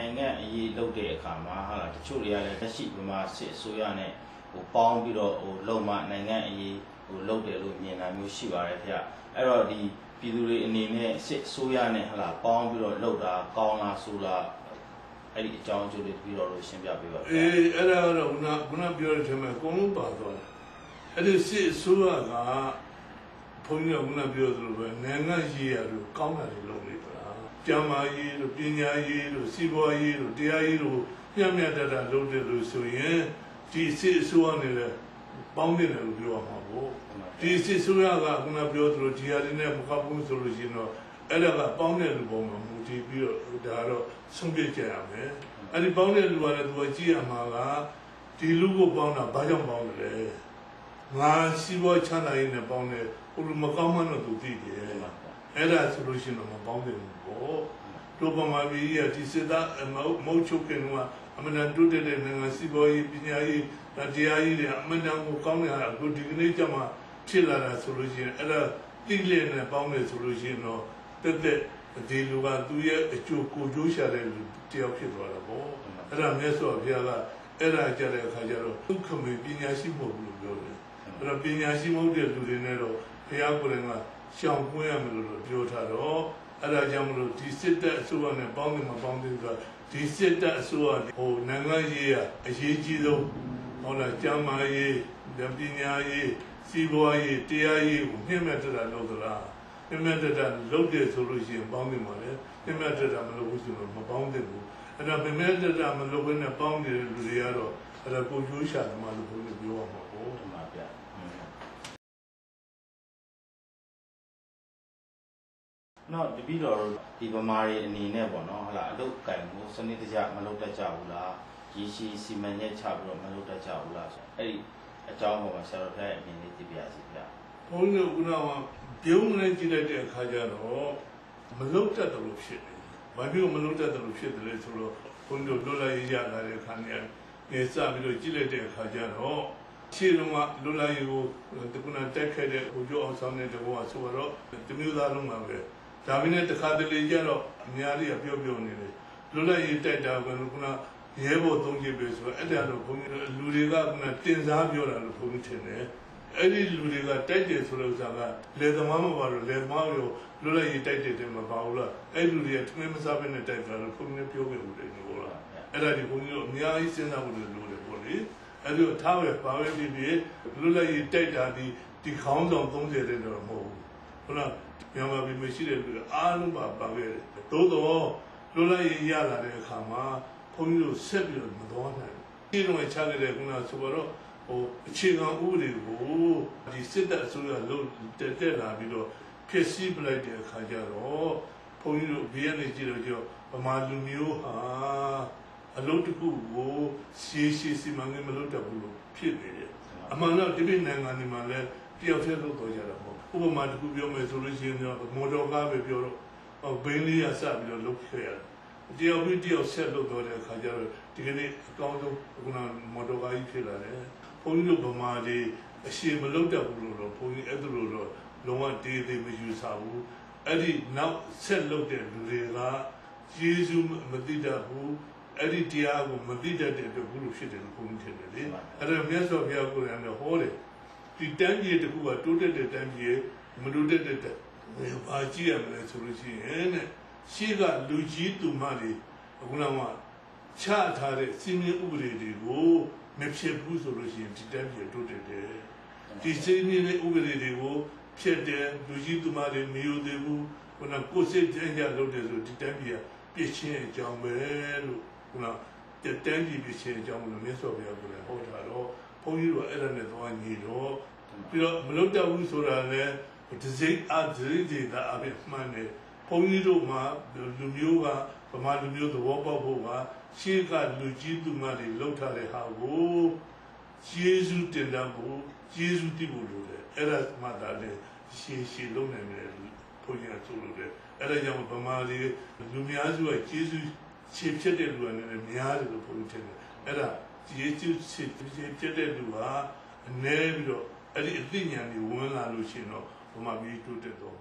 နိုင်ငံအရေးလုပ်တဲ့အခါမှာဟာလားတချို့တွေကလည်းလက်ရှိဗမာစစ်အစိုးရနဲ့ပေါင်းပြီးတော့လုံမနိုင်ငံအရေးလုပ်တယ်လို့မြင်တာမျိုးရှိပါတယ်ဗျအဲ့တော့ဒီပြည်သူတွေအနေနဲ့စစ်အစိုးရနဲ့ဟာလားပေါင်းပြီးတော့လုပ်တာကောင်းလားဆိုလားအဲ့ဒီအကြောင်းအကျိုးလေးပြီးတော့ရှင်းပြပေးပါဗျအဲ့ဒါကတော့ခုနပြောတဲ့အချိန်မှာအကုန်လုံးပါသွားတယ်အဲ့ဒီစစ်အစိုးရကဘုန်းကြီးကခုနပြောသလိုပဲနိုင်ငံရေးရလို့ကောင်းတာတွေလုပ်နေပါလားကျမ်းမာရေးတို့ပညာရေးတို့စီးပွားရေးတို့တရားရေးတို့မျှမျှတတလုပ်တယ်လို့ဆိုရင်ဒီစစ်အစိုးရနဲ့လည်းပေါင်းနေတယ်လို့ပြောရမှာပေါ့ဒီစစ်အစိုးရကခုနပြောသလိုဒီဟာတွေနဲ့မကောက်ဘူးဆိုလို့ရှိရင်တော့အဲ့ဒါကပေါင်းတဲ့လူပုံမှာမူတည်ပြီးတော့ဒါတော့ဆုံးဖြတ်ကြရမယ်အဲ့ဒီပေါင်းတဲ့လူကလည်းသူကကြည့်ရမှာကဒီလူကိုပေါင်းတာဘာကြောင့်ပေါင်းတယ်ငါစီးပွားချမ်းသာရေးနဲ့ပေါင်းတယ်ဟိုလူမကောင်းမှန်းတော့သူသိတယ်အဲ့ဒါဆိုလို့ရှိရင်တော့မပေါင်းတယ်ပေါ့တို့ပမာပြည်ရဒီစစ်သားမဟုတ်ချုပ်ခင်ကအမှန်တန်တိုးတက်တဲ့နိုင်ငံစီးပွားရေးပညာရေးတရားရေးတွေအမှန်တန်ကိုကောင်းနေတာအခုဒီကနေ့ကျမှဖြစ်လာတာဆိုလို့ရှိရင်အဲ့ဒါတိကျနဲ့ပေါင်းတယ်ဆိုလို့ရှိရင်တော့တက်ဒီလူကသူရဲ့အကျိုးကိုကျိုးရှာတဲ့လူတယောက်ဖြစ်သွားတာပေါ့အဲ့ဒါမြတ်စွာဘုရားကအဲ့ဒါကြတဲ့အခါကျတော့ဒုက္ခမေပညာရှိမဟုတ်ဘူးလို့ပြောတယ်အဲ့တော့ပညာရှိမဟုတ်တဲ့လူတွေနဲ့တော့ဘုရားကိုယ်တိုင်ကရှောင်ကွင်းရမယ်လို့ပြောထားတော့အဲ့ဒါကြောင့်မလို့ဒီစစ်တပ်အစိုးရနဲ့ပေါင်းတယ်မပေါင်းတယ်ဆိုတာဒီစစ်တပ်အစိုးရဟိုနိုင်ငံရေးရအရေးကြီးဆုံးဟုတ်လားကျမ်းမာရေးပညာရေးစီးပွားရေးတရားရေးကိုမြင့်မြတ်တာလုပ်သလားမြင့်မြတ်တာလုပ်တယ်ဆိုလို့ရှိရင်ပေါင်းတယ်မှာလေမြင့်မြတ်တာမလုပ်ဘူးဆိုတော့မပေါင်းတယ်ဘူးအဲ့ဒါမြင့်မြတ်တာမလုပ်ဘဲနဲ့ပေါင်းနေတဲ့လူတွေကတော့အဲ့ဒါကိုကျိုးရှာတယ်မှလို့ဘုရားပြောရမှာပေါ့ဒီမှာဗျနော်တပည့်တော်ဒီဗမာတွေအနေနဲ့ပေါ့နော်ဟုတ်လားအလုတ်ကံကိုစနစ်တကျမလုပ်တတ်ကြဘူးလားရည်ရှိစီမံချက်ချပြီးတော့မလုပ်တတ်ကြဘူးလားဆိုအဲ့ဒီအကြောင်းပေါ်မှာဆရာတော်ဖက်အမြင်လေးသိပြရစီဗျာဘုန်းကြီးကခုနကပြုံးနေကြည့်လိုက်တဲ့အခါကျတော့မလုပ်တတ်တယ်လို့ဖြစ်တယ်။ဘာဖြစ်လို့မလုပ်တတ်တယ်လို့ဖြစ်တယ်လဲဆိုတော့ဘုန်းကြီးတို့လွတ်လပ်ရေးရလာတဲ့အခါနဲ့နေစပြီးတော့ကြည့်လိုက်တဲ့အခါကျတော့ခြေလုံးကလွတ်လပ်ရေးကိုတခုနတက်ခဲ့တဲ့ဟိုကျော်အောင်ဆောင်တဲ့တဘောကဆိုတော့တမျိုးသားလုံးမှာပဲဒါပေမဲ့တခါတလေကျတော့အများကြီးပြောနေတယ်လွတ်လပ်ရေးတိုက်တာကခုနရဲဘော်သုံးချက်ပဲဆိုတော့အဲ့ဒါတော့ဘုန်းကြီးတို့လူတွေကခုနတင်စားပြောတာလို့ဘုန်းကြီးထင်တယ်အဲ့ဒီလူတွေကတိုက်တယ်ဆိုလို့ဥစ္စာကလေသမားမပါတော့လေသမားရောလွတ်လပ်ရေးတိုက်တယ်မပါဘူးလားအဲ့လူတွေကထမင်းမစားဘဲနဲ့တိုက်တာလို့ဘုန်းကြီးပြောခဲ့လို့တယ်နော်လားအဲ့ဒါဒီဘုန်းကြီးတို့အများကြီးစဉ်းစားဖို့လိုတယ်ပေါ့လေအဲ့ဒီထားပဲပါပဲဖြစ်ဖြစ်လွတ်လပ်ရေးတိုက်တာဒီခေါင်းဆောင်30တဲ့တော့မဟုတ်ဘူးဟုတ်လားမြန်မာပြည်မှာရှိတဲ့လူတွေအားလုံးပါခဲ့တယ်သို့တော့လွတ်လပ်ရေးရလာတဲ့အခါမှာဘုန်းကြီးတို့ဆက်ပြီးတော့မတော်နိုင်ဘူးဒီလိုချခဲ့တဲ့ခုနဆိုတော့ဟိုအခြေခံဥပဒေကိုဒီစစ်တပ်အစိုးရလုံးတက်လာပြီးတော့ဖြစ်စည်းပလိုက်တဲ့အခါကျတော့ဘုန်းကြီးတို့ဘေးကနေကြည့်တော့ကြောဗမာလူမျိုးဟာအလုပ်တစ်ခုကိုရှေးစီမံကိန်းမလုပ်တတ်ဘူးလို့ဖြစ်နေတယ်အမှန်တော့ဒီပြည်နိုင်ငံတွေမှာလည်းတယောက်တည်းလုပ်တော့ကြတာပေါ့ဥပမာတစ်ခုပြောမယ်ဆိုလို့ရှိရင်တော့မော်တော်ကားပဲပြောတော့ဘိန်းလေးရစပြီးတော့လုပ်ခဲ့ရတယ်တယောက်ပြီးတယောက်ဆက်လုပ်တော့တဲ့အခါကျတော့ဒီကနေ့အကောင်းဆုံးခုနမော်တော်ကားကြီးဖြစ်လာတယ်ဘုန်းကြီးတို့ဗမာတွေအရှင်မလုပ်တတ်ဘူးလို့တော့ဘုန်းကြီးအဲ့ဒါလို့တော့လုံးဝတေးသေးမယူဆဘူးအဲ့ဒီနောက်ဆက်လုပ်တဲ့လူတွေကယေရှုမသိတတ်ဘူးအဲ့ဒီတရားကိုမသိတတ်တဲ့အတွက်ဘုလို့ဖြစ်တယ်လို့ဘုန်းကြီးထင်တယ်လေအဲ့ဒါမြတ်စွာဘုရားကိုယ်တိုင်တော့ဟောတယ်ဒီတန်းကြီးတစ်ခုကတိုးတက်တဲ့တန်းကြီးမတိုးတက်တဲ့ဘာကြည့်ရမလဲဆိုလို့ရှိရင်တဲ့ရှေ့ကလူကြီးသူမတွေအခုနကချထားတဲ့စီမင်းဥပဒေတွေကိုမဖြစ်ဘူးဆိုလို့ရှိရင်ဒီတန်းကြီးတိုးတက်တယ်ဒီစီမင်းဥပဒေတွေကိုဖြစ်တယ်လူကြီးသူမတွေမယုံသေးဘူးခုနကိုယ်စိတ်ကြံ့ကြလုပ်တယ်ဆိုဒီတန်းကြီးပြည့်ချင်းအကြောင်းပဲလို့ခုနတန်းကြီးပြည့်ချင်းအကြောင်းလို့မြတ်စွာဘုရားကလည်းဟောထားတော့ဘုန်းကြီးတို့အဲ့ဒါနဲ့သွားညီတော့ပြီးတော့မလုပ်တတ်ဘူးဆိုတာလည်းဒီစိတ်အဒိဒေတာအပြင်မှန်တယ်ဘုန်းကြီးတို့မှာလူမျိုးကဗမာလူမျိုးသဘောပေါက်ဖို့ကရှေးကလူကြီးသူမတွေလှုပ်ထားတဲ့ဟာကိုယေရှုတင်တတ်ဖို့ယေရှုတည်ဖို့လိုတယ်အဲ့ဒါမှသာလေရှေးလုံးနိုင်တယ်ဘုန်းကြီးကဆိုလို့တယ်အဲ့ဒါကြောင့်ဗမာတွေလူများစုကယေရှုခြေဖြစ်တဲ့လူကလည်းများတယ်လို့ဘုန်းကြီးထင်တယ်အဲ့ဒါယေရှုခြေဖြစ်တဲ့လူကအနည်းပြီးတော့အဲ့ဒီအသိဉာဏ်တွေဝင်လာလို့ရှိရင်တော့ဗမာပြည်တိုးတက်တော့